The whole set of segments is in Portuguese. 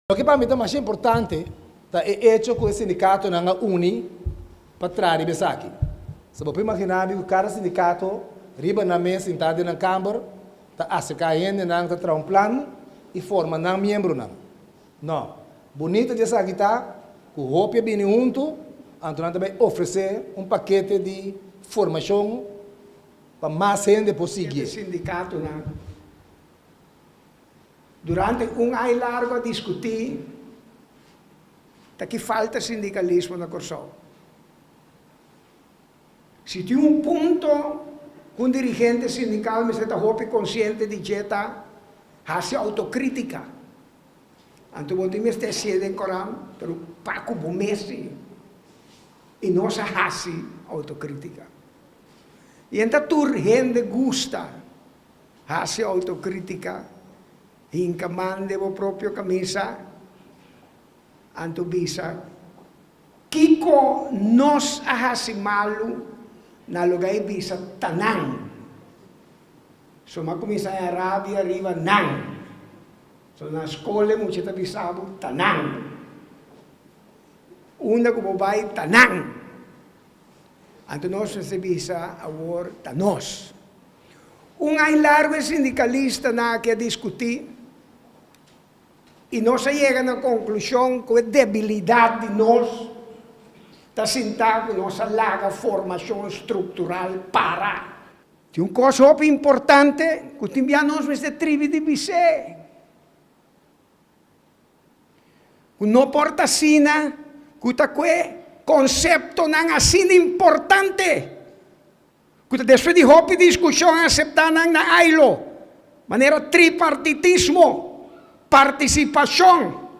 Lo que para mí es más importante es el hecho que el sindicato no une para traer isso aqui. Se você imaginar que cada sindicato riba na mesa sentado na câmara, está aceiando não está um plano e forma não membro não. Não. Bonito de essa aqui tá, que o Hope vem junto, então também oferecer paquete de formação para mais gente possível. El sindicato, durante un ano largo a discutir, que falta sindicalismo na Corsol. Se tem ponto que un dirigente sindical me está consciente de que hace autocrítica. Então, você me está sendo em Corão, pero Paco Bomesi, e não se hace autocrítica. E então, tu gente gusta hace autocrítica, e encamande a própria camisa, anto bisa, Kiko nos hace malo, na lugar bisa tanang. So, makumisa em Arabia, arriba, nang. So, na escola, muita bisabo, tanang. Una como vai, tanang. Anto nós recebisa a war, tanos. Ano largo sindicalista na que discutir, e nós chegamos à conclusão que a debilidade de nós está sentada com nossa larga formação estrutural para. Tem uma coisa importante que também nós nesta tribo de Bissé. Não porta assim, que está com conceito não assim importante. Que depois de houve discussão aceitar na AILO, maneira tripartitismo, participação.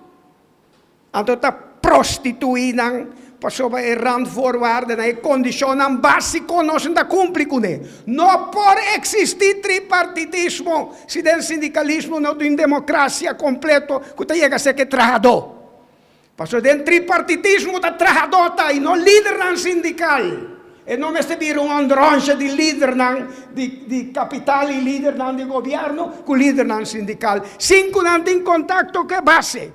Então está prostituída, passou a rand forward na condição básica nós não cumpre com ele. Não pode existir tripartitismo se tem sindicalismo não tem democracia completo que chega a ser que trajador. Passou tem tripartitismo da trajadora e não líder sindical. E não receber androncha de líder de capital e líder de governo com líder sindical. Cinco não tem contato com a base.